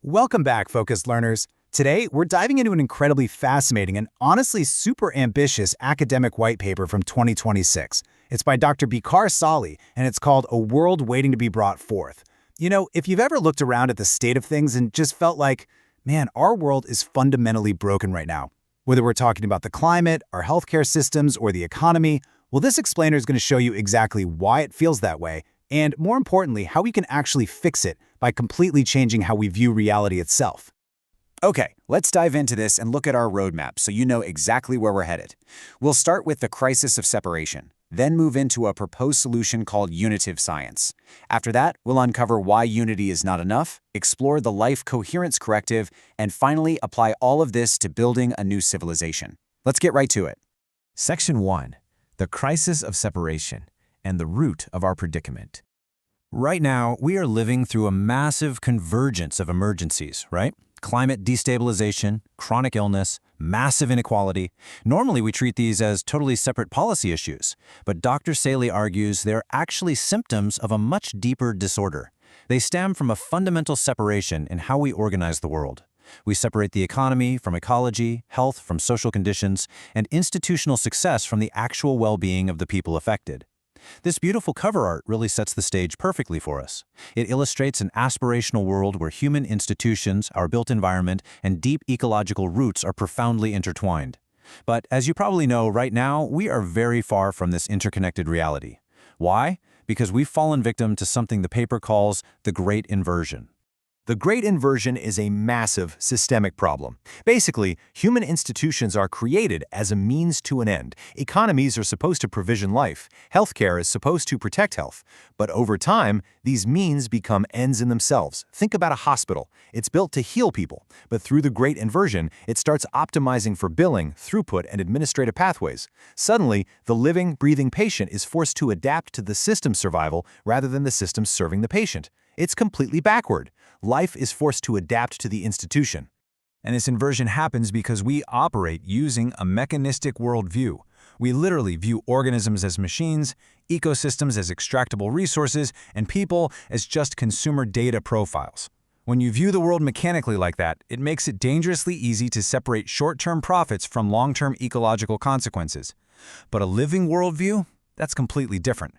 Welcome back, focused learners. Today, we're diving into an incredibly fascinating and honestly super ambitious academic white paper from 2026. It's by Dr. Bichara Sahely, and it's called A World Waiting to be Brought Forth. You know, if you've ever looked around at the state of things and just felt like, man, our world is fundamentally broken right now. Whether we're talking about the climate, our healthcare systems, or the economy, well, this explainer is going to show you exactly why it feels that way, and more importantly, how we can actually fix it by completely changing how we view reality itself. Okay, let's dive into this and look at our roadmap so you know exactly where we're headed. We'll start with the crisis of separation, then move into a proposed solution called Unitive Science. After that, we'll uncover why unity is not enough, explore the life-coherence corrective, and finally apply all of this to building a new civilization. Let's get right to it. Section 1. The crisis of separation and the root of our predicament. Right now, we are living through a massive convergence of emergencies, right? Climate destabilization, chronic illness, massive inequality. Normally, we treat these as totally separate policy issues, but Dr. Sahely argues they're actually symptoms of a much deeper disorder. They stem from a fundamental separation in how we organize the world. We separate the economy from ecology, health from social conditions, and institutional success from the actual well-being of the people affected. This beautiful cover art really sets the stage perfectly for us. It illustrates an aspirational world where human institutions, our built environment, and deep ecological roots are profoundly intertwined. But as you probably know, right now, we are very far from this interconnected reality. Why? Because we've fallen victim to something the paper calls the Great Inversion. The Great Inversion is a massive systemic problem. Basically, human institutions are created as a means to an end. Economies are supposed to provision life. Healthcare is supposed to protect health. But over time, these means become ends in themselves. Think about a hospital. It's built to heal people. But through the Great Inversion, it starts optimizing for billing, throughput, and administrative pathways. Suddenly, the living, breathing patient is forced to adapt to the system's survival rather than the system serving the patient. It's completely backward. Life is forced to adapt to the institution. And this inversion happens because we operate using a mechanistic worldview. We literally view organisms as machines, ecosystems as extractable resources, and people as just consumer data profiles. When you view the world mechanically like that, it makes it dangerously easy to separate short-term profits from long-term ecological consequences. But a living worldview? That's completely different.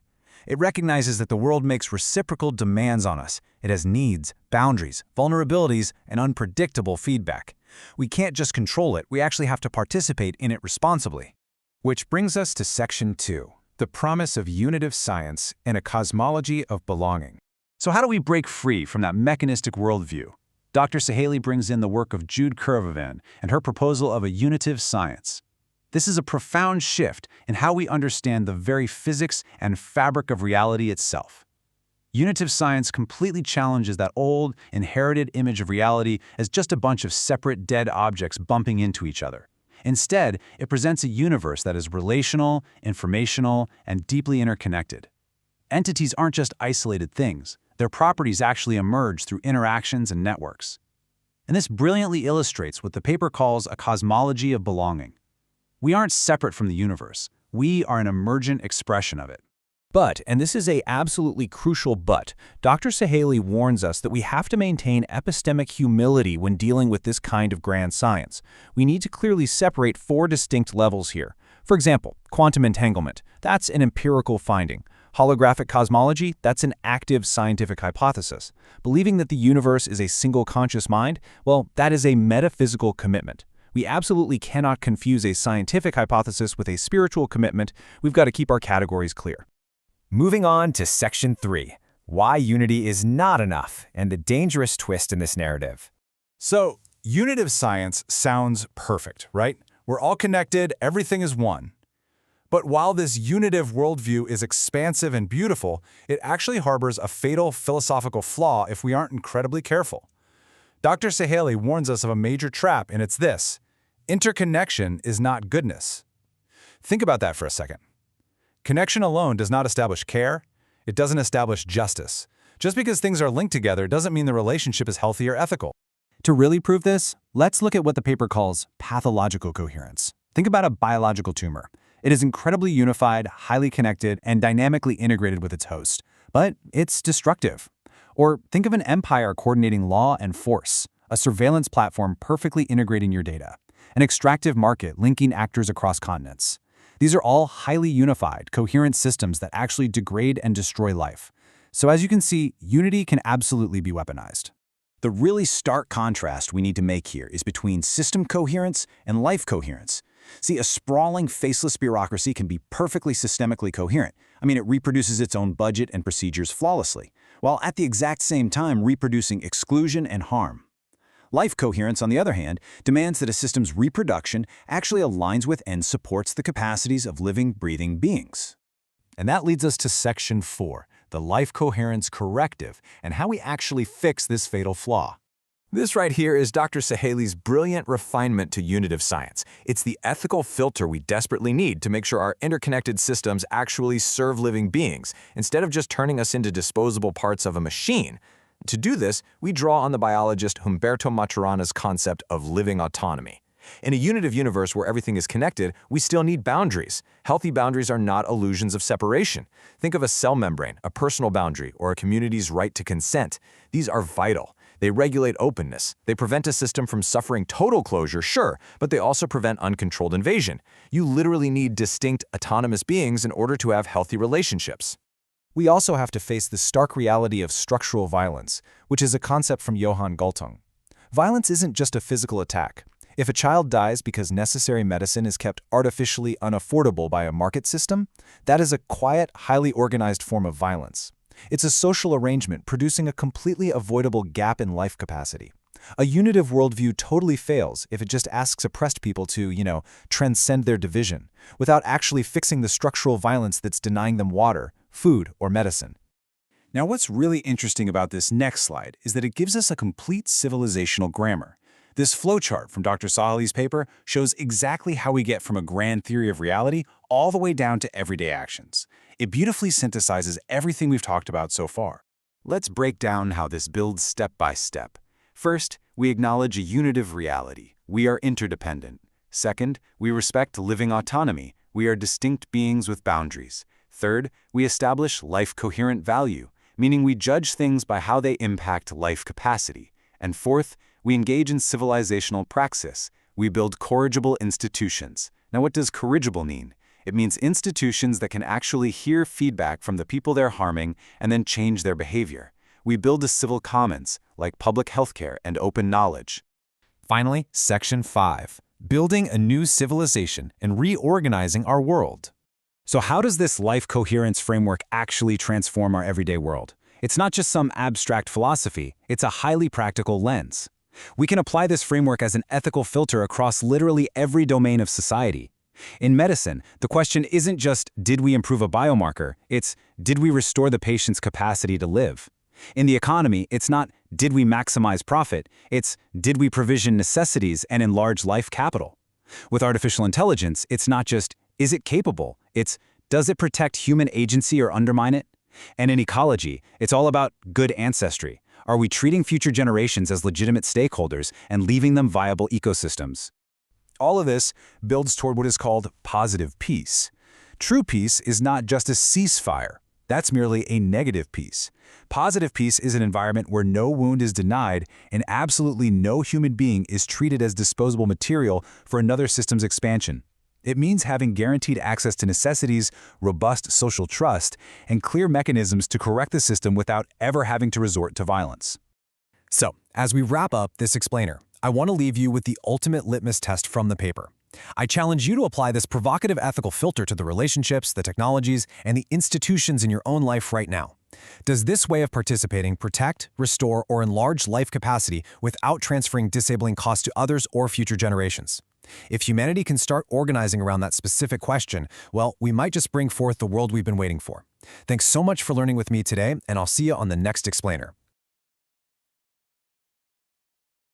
It recognizes that the world makes reciprocal demands on us. It has needs, boundaries, vulnerabilities, and unpredictable feedback. We can't just control it, we actually have to participate in it responsibly. Which brings us to Section 2, the promise of unitive science and a cosmology of belonging. So how do we break free from that mechanistic worldview? Dr. Sahely brings in the work of Jude Currivan and her proposal of a unitive science. This is a profound shift in how we understand the very physics and fabric of reality itself. Unitive science completely challenges that old, inherited image of reality as just a bunch of separate dead objects bumping into each other. Instead, it presents a universe that is relational, informational, and deeply interconnected. Entities aren't just isolated things. Their properties actually emerge through interactions and networks. And this brilliantly illustrates what the paper calls a cosmology of belonging. We aren't separate from the universe. We are an emergent expression of it. But, and this is a absolutely crucial but, Dr. Sahely warns us that we have to maintain epistemic humility when dealing with this kind of grand science. We need to clearly separate 4 distinct levels here. For example, quantum entanglement. That's an empirical finding. Holographic cosmology, that's an active scientific hypothesis. Believing that the universe is a single conscious mind, well, that is a metaphysical commitment. We absolutely cannot confuse a scientific hypothesis with a spiritual commitment. We've got to keep our categories clear. Moving on to Section 3, why unity is not enough and the dangerous twist in this narrative. So, unitive science sounds perfect, right? We're all connected, everything is one. But while this unitive worldview is expansive and beautiful, it actually harbors a fatal philosophical flaw if we aren't incredibly careful. Dr. Sahely warns us of a major trap, and it's this: interconnection is not goodness. Think about that for a second. Connection alone does not establish care. It doesn't establish justice. Just because things are linked together doesn't mean the relationship is healthy or ethical. To really prove this, let's look at what the paper calls pathological coherence. Think about a biological tumor. It is incredibly unified, highly connected, and dynamically integrated with its host. But it's destructive. Or think of an empire coordinating law and force. a surveillance platform perfectly integrating your data, an extractive market linking actors across continents. These are all highly unified, coherent systems that actually degrade and destroy life. So as you can see, unity can absolutely be weaponized. The really stark contrast we need to make here is between system coherence and life coherence. See, a sprawling, faceless bureaucracy can be perfectly systemically coherent. I mean, it reproduces its own budget and procedures flawlessly, while at the exact same time reproducing exclusion and harm. Life coherence, on the other hand, demands that a system's reproduction actually aligns with and supports the capacities of living, breathing beings. And that leads us to Section 4, the life coherence corrective, and how we actually fix this fatal flaw. This right here is Dr. Sahely's brilliant refinement to Unitive Science. It's the ethical filter we desperately need to make sure our interconnected systems actually serve living beings, instead of just turning us into disposable parts of a machine. To do this, we draw on the biologist Humberto Maturana's concept of living autonomy. In a unitive universe where everything is connected, we still need boundaries. Healthy boundaries are not illusions of separation. Think of a cell membrane, a personal boundary, or a community's right to consent. These are vital. They regulate openness. They prevent a system from suffering total closure, sure, but they also prevent uncontrolled invasion. You literally need distinct, autonomous beings in order to have healthy relationships. We also have to face the stark reality of structural violence, which is a concept from Johann Galtung. Violence isn't just a physical attack. If a child dies because necessary medicine is kept artificially unaffordable by a market system, that is a quiet, highly organized form of violence. It's a social arrangement producing a completely avoidable gap in life capacity. A unitive worldview totally fails if it just asks oppressed people to, transcend their division, without actually fixing the structural violence that's denying them water, food, or medicine. Now, what's really interesting about this next slide is that it gives us a complete civilizational grammar. This flowchart from Dr. Sahely's paper shows exactly how we get from a grand theory of reality all the way down to everyday actions. It beautifully synthesizes everything we've talked about so far. Let's break down how this builds step by step. First, we acknowledge a unitive reality. We are interdependent. Second, we respect living autonomy. We are distinct beings with boundaries. Third, we establish life-coherent value, meaning we judge things by how they impact life capacity. And fourth, we engage in civilizational praxis. We build corrigible institutions. Now, what does corrigible mean? It means institutions that can actually hear feedback from the people they're harming and then change their behavior. We build a civil commons, like public healthcare and open knowledge. Finally, Section 5, building a new civilization and reorganizing our world. So how does this life coherence framework actually transform our everyday world? It's not just some abstract philosophy, it's a highly practical lens. We can apply this framework as an ethical filter across literally every domain of society. In medicine, the question isn't just, did we improve a biomarker? It's, did we restore the patient's capacity to live? In the economy, it's not, did we maximize profit? It's, did we provision necessities and enlarge life capital? With artificial intelligence, it's not just, is it capable? It's, does it protect human agency or undermine it? And in ecology, it's all about good ancestry. Are we treating future generations as legitimate stakeholders and leaving them viable ecosystems? All of this builds toward what is called positive peace. True peace is not just a ceasefire. That's merely a negative peace. Positive peace is an environment where no wound is denied and absolutely no human being is treated as disposable material for another system's expansion. It means having guaranteed access to necessities, robust social trust, and clear mechanisms to correct the system without ever having to resort to violence. So, as we wrap up this explainer, I want to leave you with the ultimate litmus test from the paper. I challenge you to apply this provocative ethical filter to the relationships, the technologies, and the institutions in your own life right now. Does this way of participating protect, restore, or enlarge life capacity without transferring disabling costs to others or future generations? If humanity can start organizing around that specific question, well, we might just bring forth the world we've been waiting for. Thanks so much for learning with me today, and I'll see you on the next explainer.